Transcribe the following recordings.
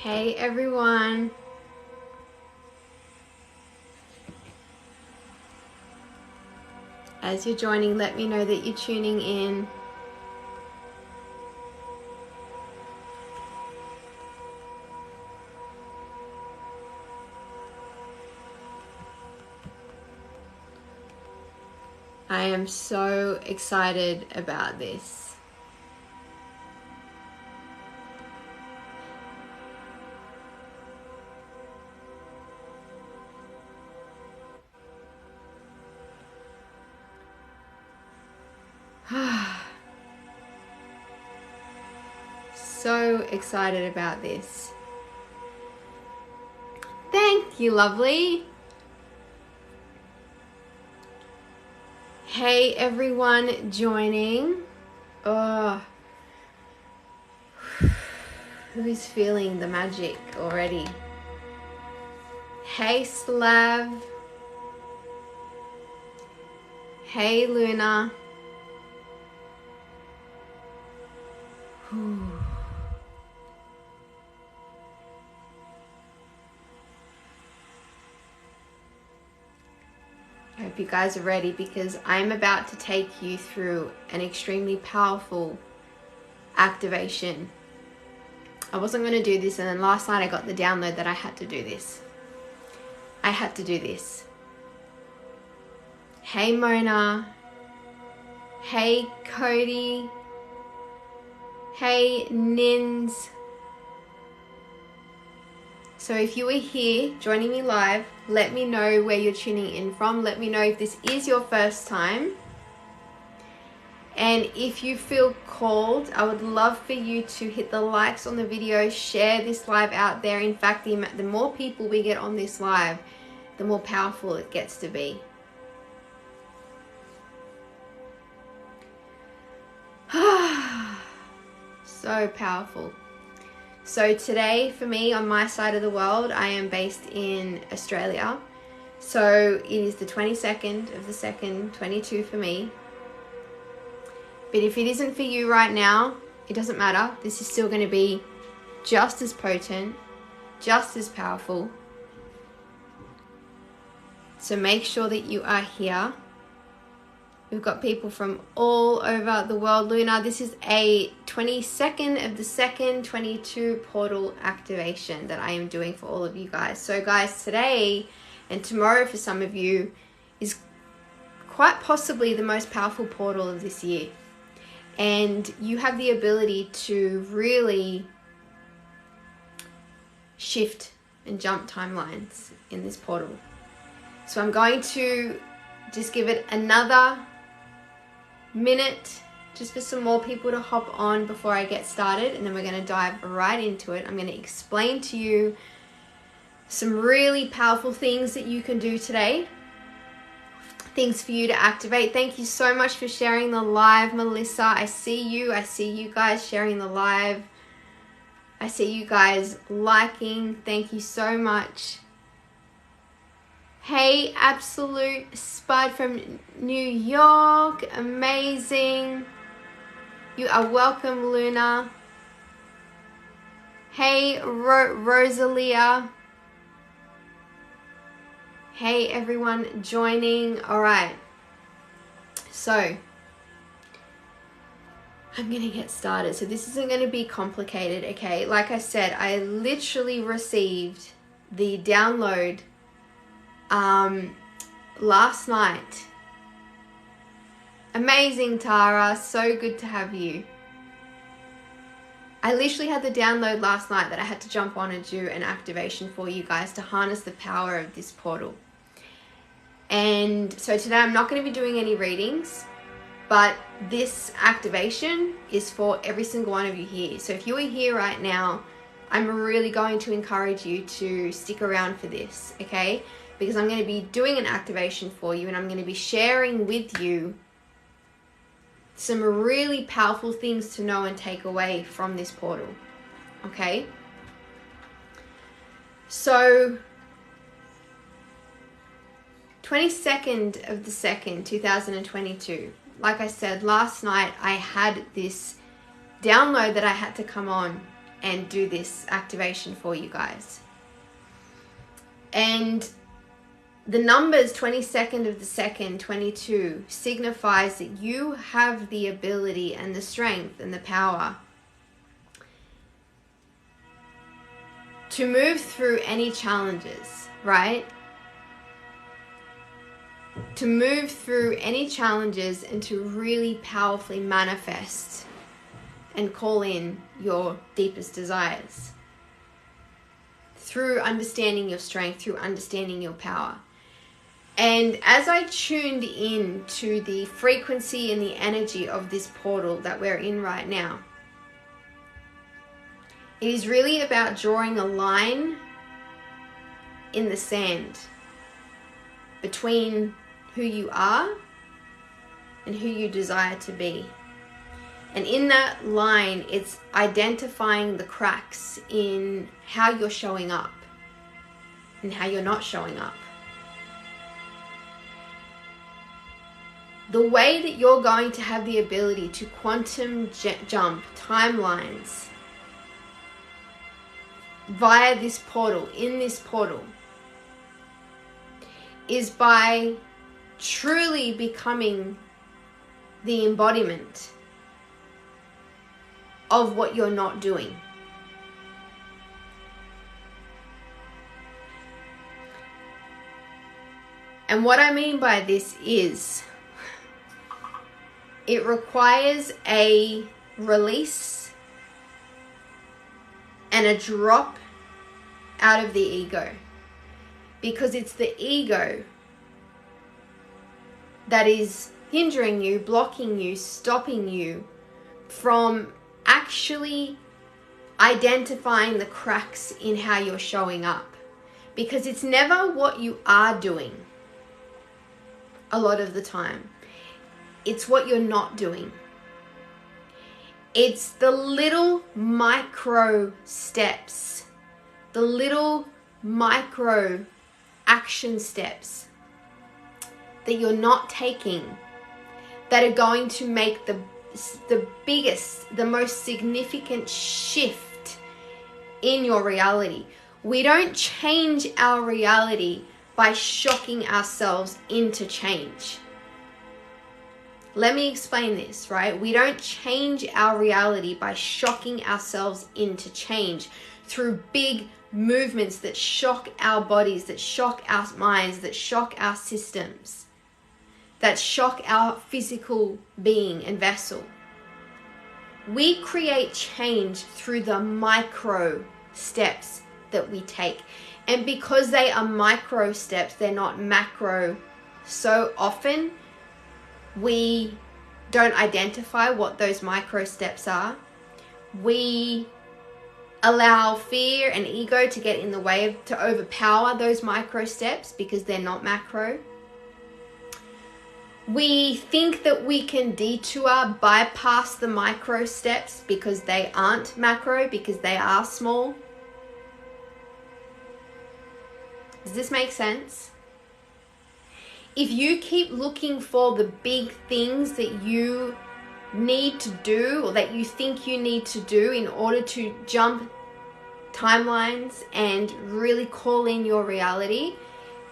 Hey everyone. As you're joining, let me know that you're tuning in. I am so excited about this. So excited about this. Thank you, lovely. Hey everyone joining. Oh, who's feeling the magic already? Hey Slav. Hey Luna. I hope you guys are ready because I'm about to take you through an extremely powerful activation. I wasn't going to do this, and then last night I got the download that I had to do this. I had to do this. Hey Mona. Hey Cody. Hey Nins. So if you are here joining me live, let me know where you're tuning in from. Let me know if this is your first time. And if you feel called, I would love for you to hit the likes on the video, share this live out there. In fact, the more people we get on this live, the more powerful it gets to be. So powerful. So today for me on my side of the world, I am based in Australia. So it is the 22nd of the 2nd, 22 for me. But if it isn't for you right now, it doesn't matter. This is still going to be just as potent, just as powerful. So make sure that you are here. We've got people from all over the world. Luna, this is a 22nd of the 2nd, 22 portal activation that I am doing for all of you guys. So guys, today and tomorrow for some of you is quite possibly the most powerful portal of this year. And you have the ability to really shift and jump timelines in this portal. So I'm going to just give it another minute just for some more people to hop on before I get started, and then we're going to dive right into it. I'm going to explain to you some really powerful things that you can do today, things for you to activate. Thank you so much for sharing the live, Melissa. I see you guys sharing the live. I see you guys liking. Thank you so much. Hey, Absolute Spud from New York. Amazing. You are welcome, Luna. Hey, Rosalia. Hey, everyone joining. All right. So, I'm going to get started. So, this isn't going to be complicated, okay? Like I said, I literally received the download last night. Amazing, Tara. So good to have you. I literally had the download last night that I had to jump on and do an activation for you guys to harness the power of this portal. And so today I'm not going to be doing any readings, but this activation is for every single one of you here. So if you are here right now, I'm really going to encourage you to stick around for this, okay? Because I'm going to be doing an activation for you, and I'm going to be sharing with you some really powerful things to know and take away from this portal, okay? So 22nd of the 2nd, 2022. Like I said, last night I had this download that I had to come on and do this activation for you guys. And the numbers 22nd of the 2nd, 22, signifies that you have the ability and the strength and the power to move through any challenges, right? To move through any challenges and to really powerfully manifest and call in your deepest desires through understanding your strength, through understanding your power. And as I tuned in to the frequency and the energy of this portal that we're in right now, it is really about drawing a line in the sand between who you are and who you desire to be. And in that line, it's identifying the cracks in how you're showing up and how you're not showing up. The way that you're going to have the ability to quantum jump timelines via this portal, in this portal, is by truly becoming the embodiment of what you're not doing. And what I mean by this is, it requires a release and a drop out of the ego, because it's the ego that is hindering you, blocking you, stopping you from actually identifying the cracks in how you're showing up. Because it's never what you are doing a lot of the time. It's what you're not doing. It's the little micro steps, the little micro action steps that you're not taking that are going to make the biggest, the most significant shift in your reality. We don't change our reality by shocking ourselves into change. Let me explain this, right? We don't change our reality by shocking ourselves into change through big movements that shock our bodies, that shock our minds, that shock our systems, that shock our physical being and vessel. We create change through the micro steps that we take. And because they are micro steps, they're not macro, so often we don't identify what those micro steps are. We allow fear and ego to get in the way, to overpower those micro steps because they're not macro. We think that we can detour, bypass the micro steps because they aren't macro, because they are small. Does this make sense? If you keep looking for the big things that you need to do, or that you think you need to do in order to jump timelines and really call in your reality,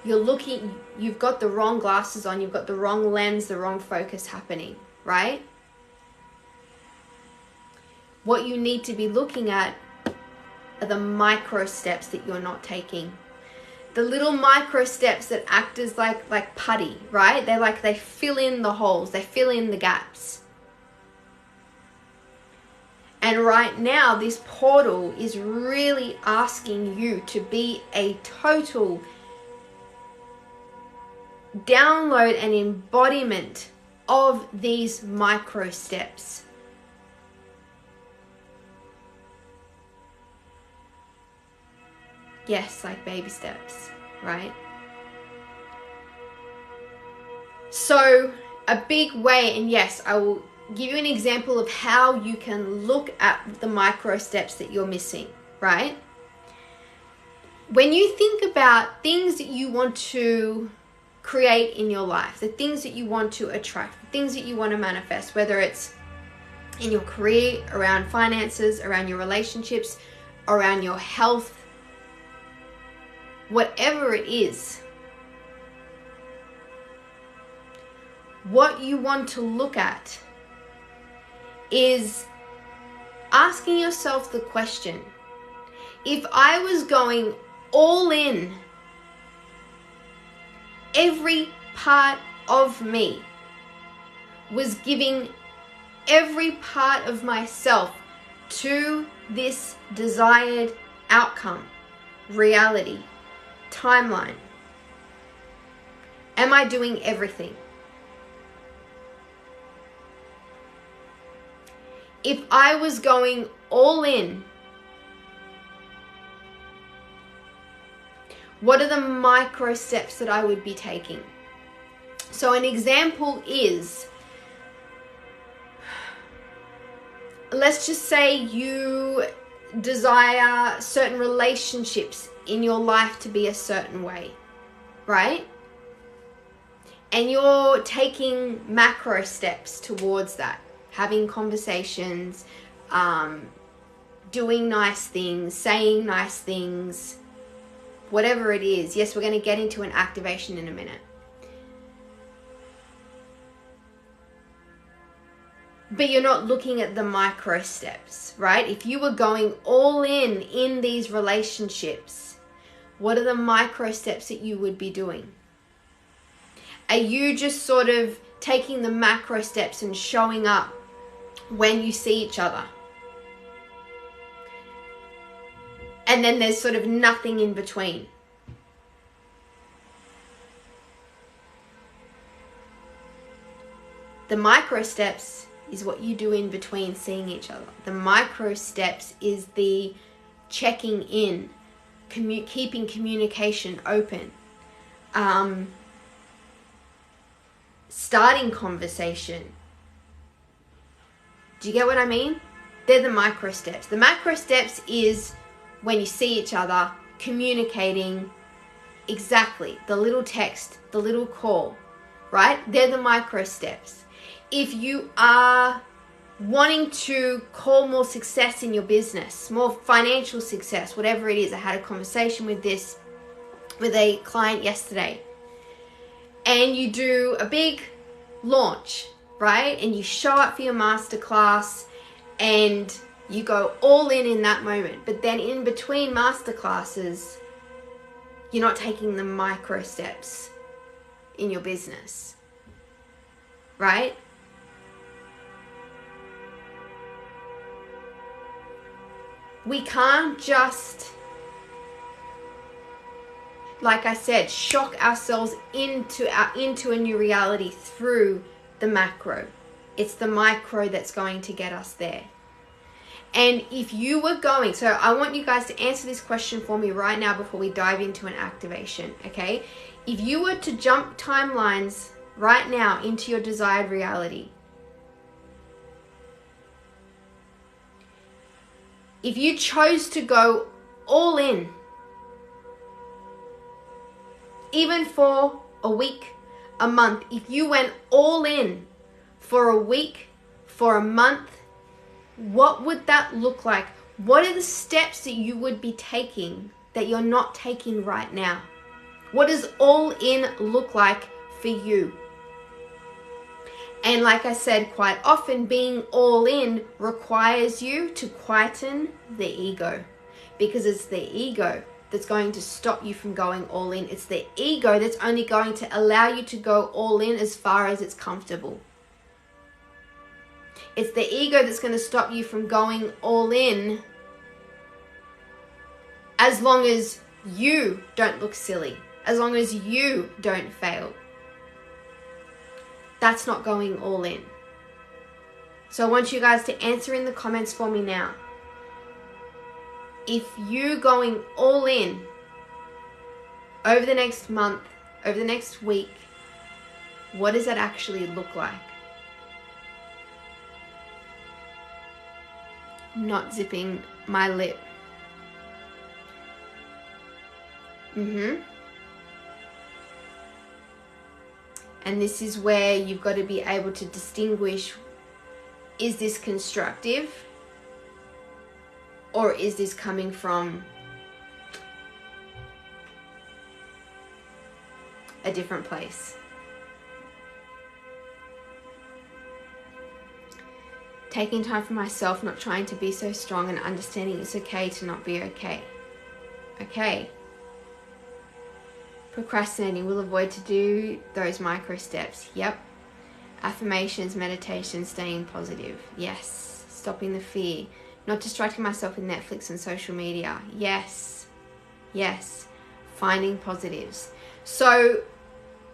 you've got the wrong glasses on, you've got the wrong lens, the wrong focus happening, right? What you need to be looking at are the micro steps that you're not taking. The little micro steps that act as like putty, right? They fill in the holes, they fill in the gaps. And right now, this portal is really asking you to be a total download and embodiment of these micro steps. Yes, like baby steps, right? So a big way, and yes, I will give you an example of how you can look at the micro steps that you're missing, right? When you think about things that you want to create in your life, the things that you want to attract, the things that you want to manifest, whether it's in your career, around finances, around your relationships, around your health, whatever it is, what you want to look at is asking yourself the question, if I was going all in, every part of me was giving every part of myself to this desired outcome, reality, timeline, am I doing everything? If I was going all in, what are the micro steps that I would be taking? So an example is, let's just say you desire certain relationships in your life to be a certain way, right? And you're taking macro steps towards that. Having conversations, doing nice things, saying nice things, whatever it is. Yes, we're going to get into an activation in a minute. But you're not looking at the micro steps, right? If you were going all in these relationships, what are the micro steps that you would be doing? Are you just sort of taking the macro steps and showing up when you see each other? And then there's sort of nothing in between. The micro steps is what you do in between seeing each other. The micro steps is the checking in, keeping communication open, starting conversation. Do you get what I mean? They're the micro steps. The macro steps is when you see each other, communicating, exactly, the little text, the little call, right? They're the micro steps. If you are wanting to call more success in your business, more financial success, whatever it is, I had a conversation with a client yesterday, and you do a big launch, right? And you show up for your masterclass and you go all in that moment. But then in between masterclasses, you're not taking the micro steps in your business, right? We can't just, like I said, shock ourselves into a new reality through the macro. It's the micro that's going to get us there. And if you were going, so I want you guys to answer this question for me right now before we dive into an activation, okay? If you were to jump timelines right now into your desired reality, if you chose to go all in, even for a week, a month, if you went all in for a week, for a month, what would that look like? What are the steps that you would be taking that you're not taking right now? What does all in look like for you? And like I said, quite often being all in requires you to quieten the ego, because it's the ego that's going to stop you from going all in. It's the ego that's only going to allow you to go all in as far as it's comfortable. It's the ego that's going to stop you from going all in as long as you don't look silly, as long as you don't fail. That's not going all in. So I want you guys to answer in the comments for me now. If you're going all in over the next month, over the next week, what does that actually look like? Not zipping my lip. And this is where you've got to be able to distinguish is this constructive? Or is this coming from a different place? Taking time for myself, not trying to be so strong, and understanding it's okay to not be okay. Okay. Procrastinating, will avoid to do those micro steps. Yep. Affirmations, meditation, staying positive. Yes. Stopping the fear. Not distracting myself with Netflix and social media. Yes. Yes. Finding positives. So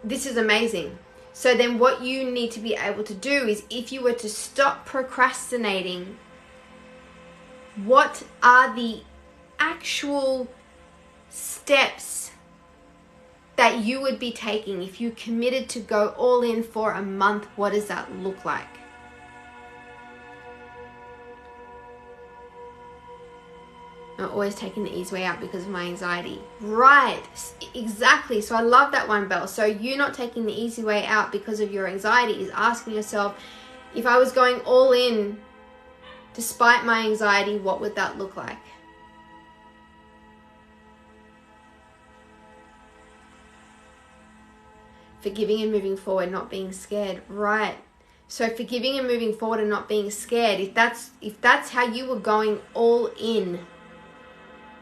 this is amazing. So then what you need to be able to do is, if you were to stop procrastinating, what are the actual steps that you would be taking if you committed to go all in for a month? What does that look like? I'm always taking the easy way out because of my anxiety. Right, exactly. So I love that one, Belle. So you not taking the easy way out because of your anxiety is asking yourself, if I was going all in despite my anxiety, what would that look like? Forgiving and moving forward, not being scared. Right. So forgiving and moving forward and not being scared, if that's how you were going all in,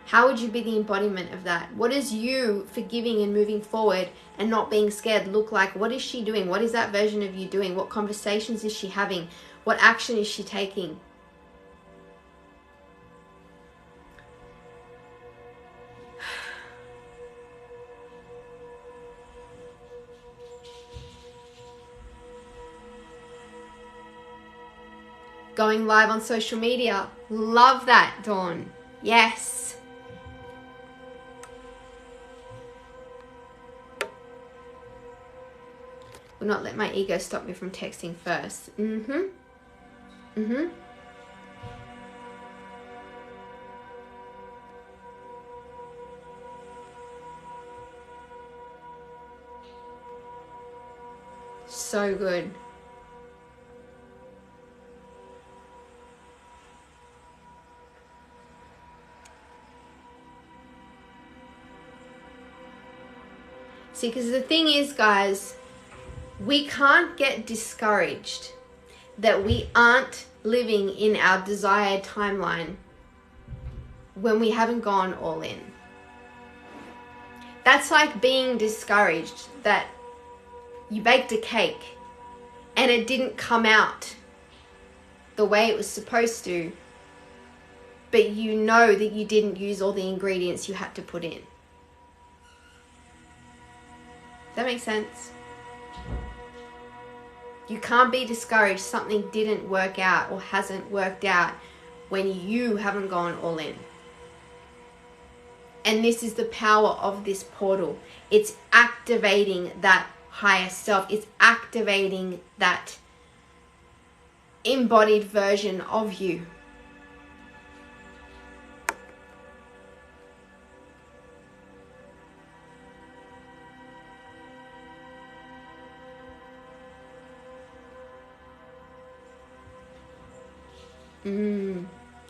how would you be the embodiment of that? What does you forgiving and moving forward and not being scared look like? What is she doing? What is that version of you doing? What conversations is she having? What action is she taking? Going live on social media. Love that, Dawn. Yes. Will not let my ego stop me from texting first. So good. See, because the thing is, guys, we can't get discouraged that we aren't living in our desired timeline when we haven't gone all in. That's like being discouraged that you baked a cake and it didn't come out the way it was supposed to, but you know that you didn't use all the ingredients you had to put in. Does that make sense? You can't be discouraged something didn't work out or hasn't worked out when you haven't gone all in. And this is the power of this portal. It's activating that higher self. It's activating that embodied version of you.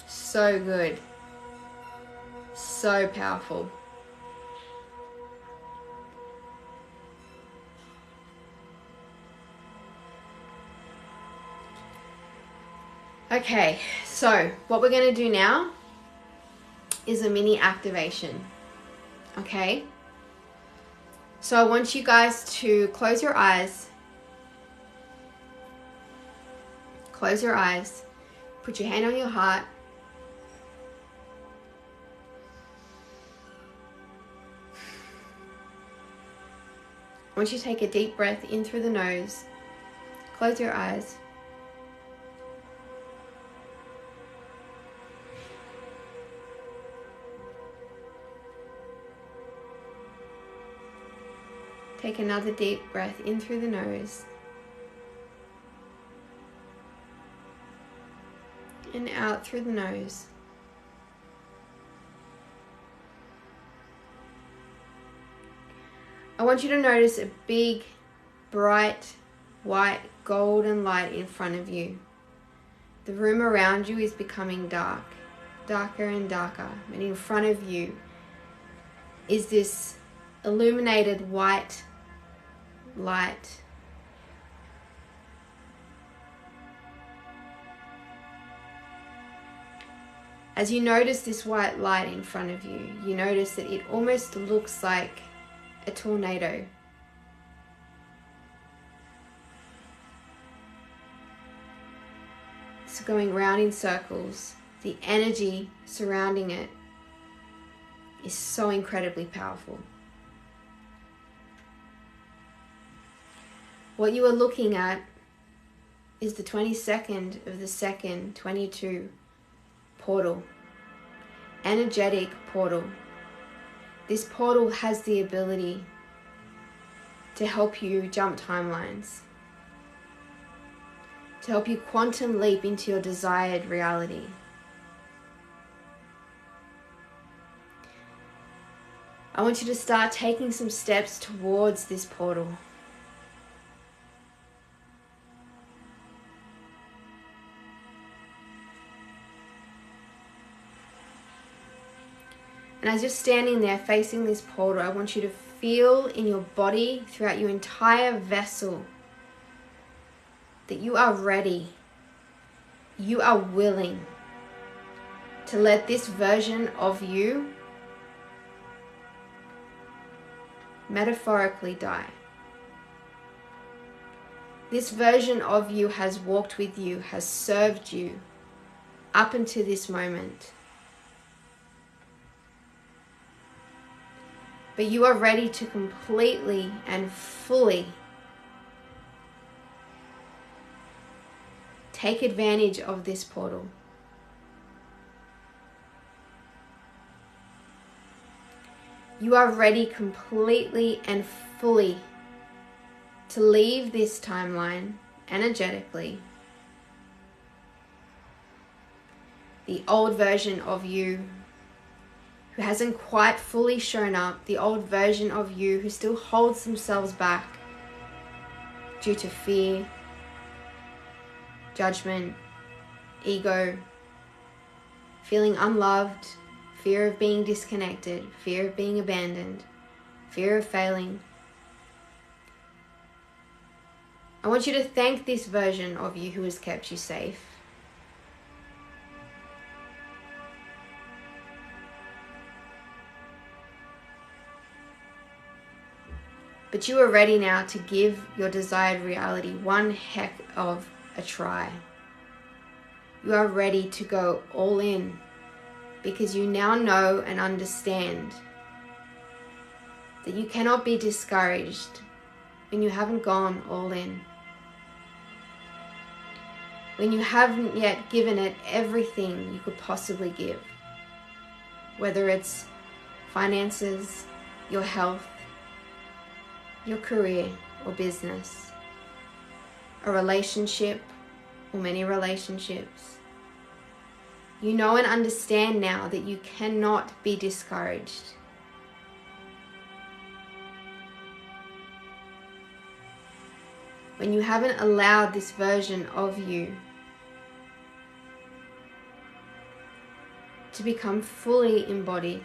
So good. So powerful. Okay, so what we're going to do now is a mini activation. Okay? So I want you guys to close your eyes. Close your eyes. Put your hand on your heart. I want you to take a deep breath in through the nose. Close your eyes. Take another deep breath in through the nose. And out through the nose. I want you to notice a big, bright, white, golden light in front of you. The room around you is becoming dark, darker and darker, and in front of you is this illuminated white light. As you notice this white light in front of you, you notice that it almost looks like a tornado. It's going round in circles. The energy surrounding it is so incredibly powerful. What you are looking at is the 22nd of the 2nd, 22 portal, energetic portal. This portal has the ability to help you jump timelines, to help you quantum leap into your desired reality. I want you to start taking some steps towards this portal. And as you're standing there facing this portal, I want you to feel in your body, throughout your entire vessel, that you are ready, you are willing to let this version of you metaphorically die. This version of you has walked with you, has served you up until this moment. But you are ready to completely and fully take advantage of this portal. You are ready completely and fully to leave this timeline energetically. The old version of you who hasn't quite fully shown up, the old version of you who still holds themselves back due to fear, judgment, ego, feeling unloved, fear of being disconnected, fear of being abandoned, fear of failing. I want you to thank this version of you who has kept you safe. But you are ready now to give your desired reality one heck of a try. You are ready to go all in because you now know and understand that you cannot be discouraged when you haven't gone all in. When you haven't yet given it everything you could possibly give. Whether it's finances, your health, your career or business, a relationship or many relationships. You know and understand now that you cannot be discouraged. When you haven't allowed this version of you to become fully embodied.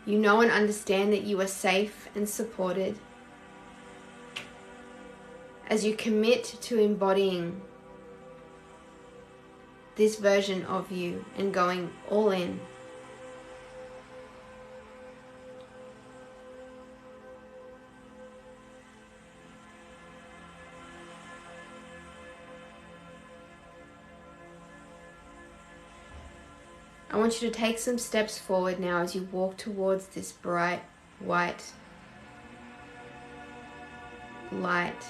You know and understand that you are safe and supported as you commit to embodying this version of you and going all in. I want you to take some steps forward now as you walk towards this bright white light.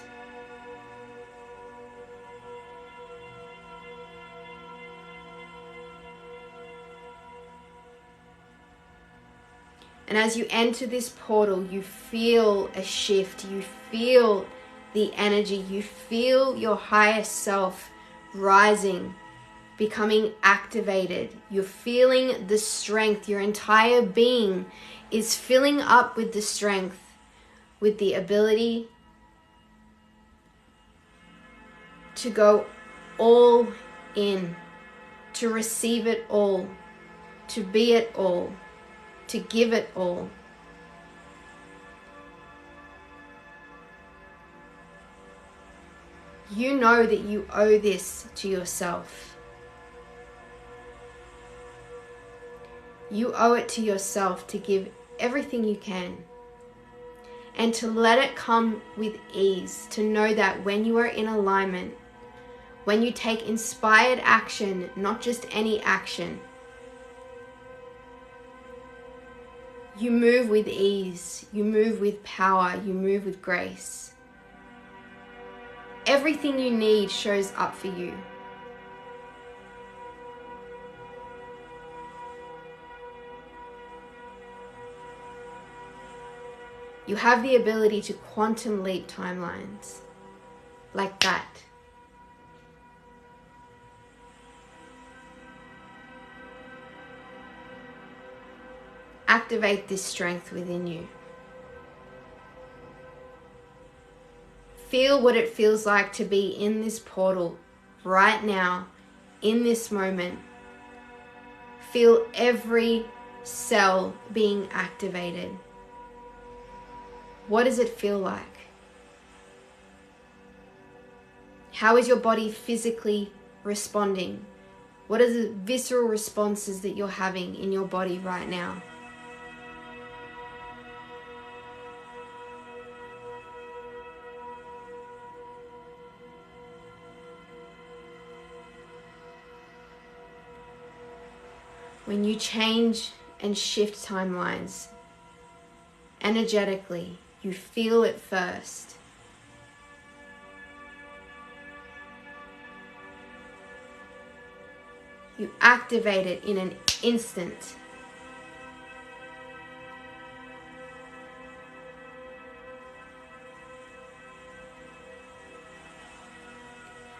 And as you enter this portal, you feel a shift, you feel the energy, you feel your higher self rising, becoming activated. You're feeling the strength. Your entire being is filling up with the strength with the ability to go all in, to receive it all, to be it all, to give it all. You know that you owe this to yourself. You owe it to yourself to give everything you can and to let it come with ease, to know that when you are in alignment, when you take inspired action, not just any action, you move with ease, you move with power, you move with grace. Everything you need shows up for you. You have the ability to quantum leap timelines like that. Activate this strength within you. Feel what it feels like to be in this portal right now, in this moment. Feel every cell being activated. What does it feel like? How is your body physically responding? What are the visceral responses that you're having in your body right now? When you change and shift timelines, energetically, you feel it first. You activate it in an instant.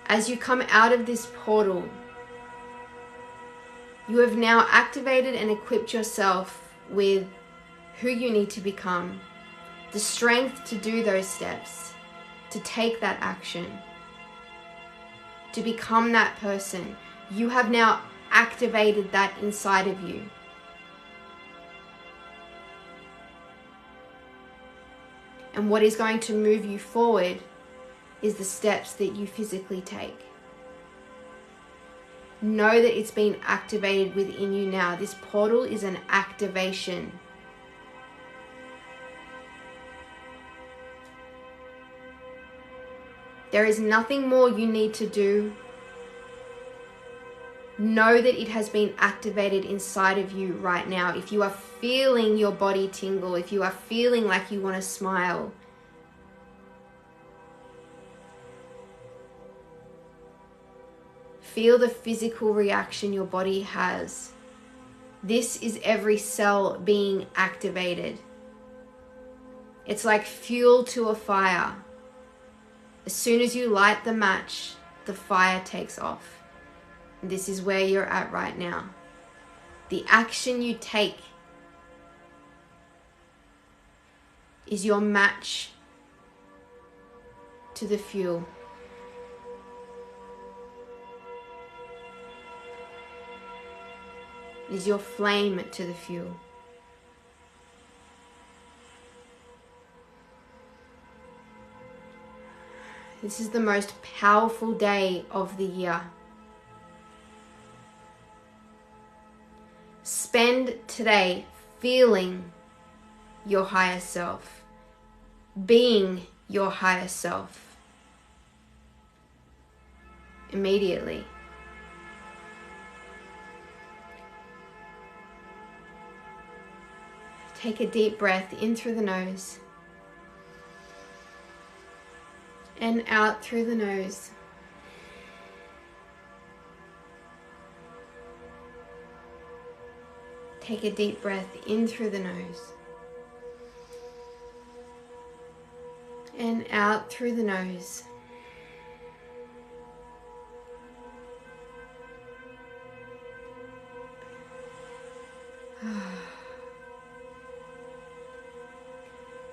As you come out of this portal, you have now activated and equipped yourself with who you need to become, the strength to do those steps, to take that action, to become that person. You have now activated that inside of you. And what is going to move you forward is the steps that you physically take. Know that it's been activated within you now. This portal is an activation. There is nothing more you need to do. Know that it has been activated inside of you right now. If you are feeling your body tingle, if you are feeling like you want to smile, feel the physical reaction your body has. This is every cell being activated. It's like fuel to a fire. As soon as you light the match, the fire takes off. And this is where you're at right now. The action you take is your match to the fuel. Is your flame to the fuel. This is the most powerful day of the year. Spend today feeling your higher self, being your higher self immediately. Take a deep breath in through the nose and out through the nose. Take a deep breath in through the nose and out through the nose.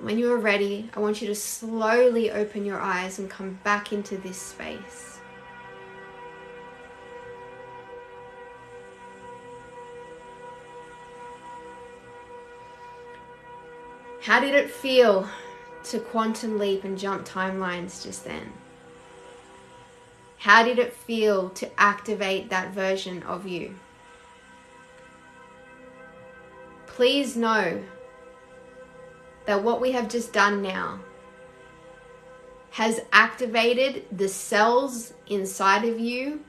When you are ready, I want you to slowly open your eyes and come back into this space. How did it feel to quantum leap and jump timelines just then? How did it feel to activate that version of you? Please know that what we have just done now has activated the cells inside of you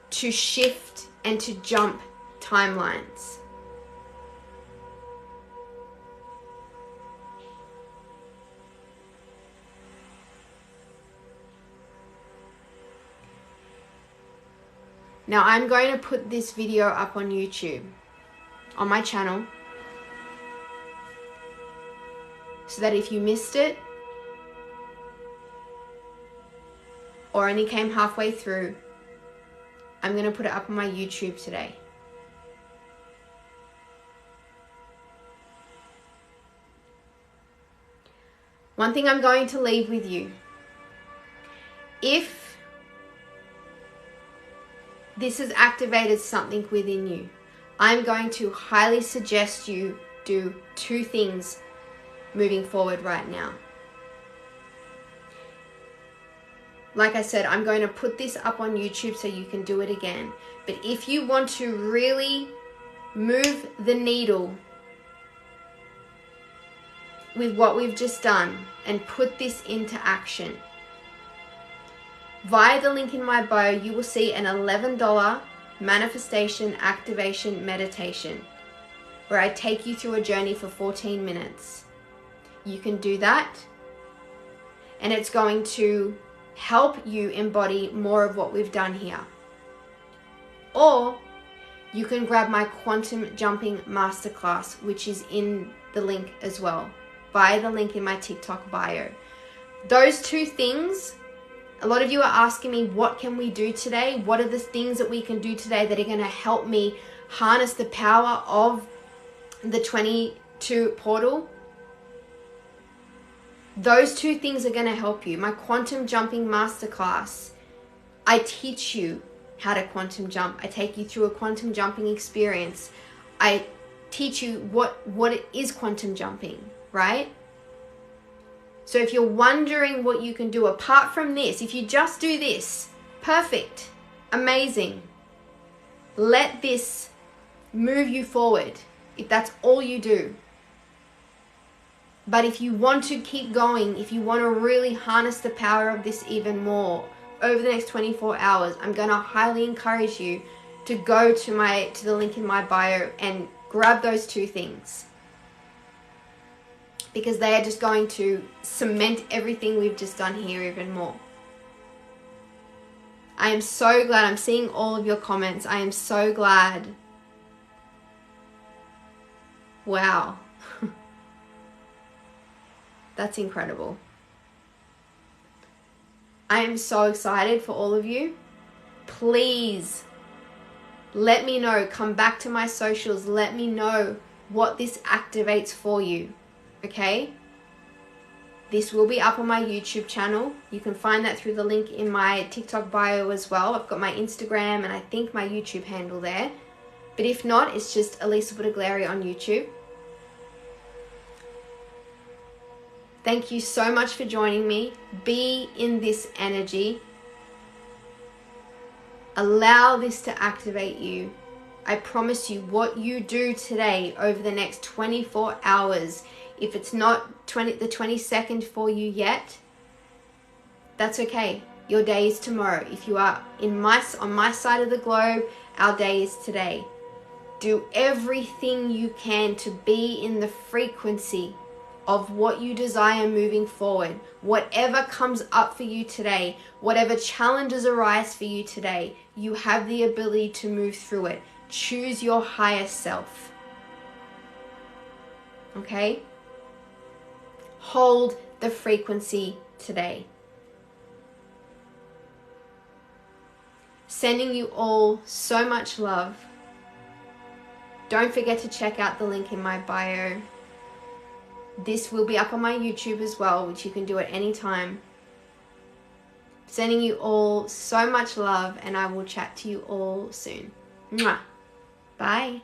to shift and to jump timelines. Now I'm going to put this video up on YouTube, on my channel, so that if you missed it or only came halfway through, I'm going to put it up on my YouTube today. One thing I'm going to leave with you: if this has activated something within you, I'm going to highly suggest you do 2 things moving forward right now. Like I said, I'm going to put this up on YouTube so you can do it again. But if you want to really move the needle with what we've just done and put this into action, via the link in my bio, you will see an $11 manifestation activation meditation where I take you through a journey for 14 minutes. You can do that, and it's going to help you embody more of what we've done here. Or you can grab my quantum jumping masterclass, which is in the link as well, via the link in my TikTok bio. Those 2 things, a lot of you are asking me, what can we do today? What are the things that we can do today that are going to help me harness the power of the 22 portal? Those 2 things are going to help you. My quantum jumping masterclass, I teach you how to quantum jump. I take you through a quantum jumping experience. I teach you what it is quantum jumping, right? So if you're wondering what you can do apart from this, if you just do this, perfect, amazing. Let this move you forward if that's all you do. But if you want to keep going, if you want to really harness the power of this even more over the next 24 hours, I'm going to highly encourage you to go to the link in my bio and grab those 2 things, because they are just going to cement everything we've just done here even more. I am so glad. I'm seeing all of your comments. I am so glad. Wow. That's incredible. I am so excited for all of you. Please let me know. Come back to my socials. Let me know what this activates for you. Okay? This will be up on my YouTube channel. You can find that through the link in my TikTok bio as well. I've got my Instagram and I think my YouTube handle there. But if not, it's just Elisa Budagliari on YouTube. Thank you so much for joining me. Be in this energy. Allow this to activate you. I promise you, what you do today over the next 24 hours, if it's not the 22nd for you yet, that's okay. Your day is tomorrow. If you are on my side of the globe, our day is today. Do everything you can to be in the frequency of what you desire moving forward. Whatever comes up for you today, whatever challenges arise for you today, you have the ability to move through it. Choose your higher self. Okay? Hold the frequency today. Sending you all so much love. Don't forget to check out the link in my bio. This will be up on my YouTube as well, which you can do at any time. Sending you all so much love, and I will chat to you all soon. Mwah. Bye.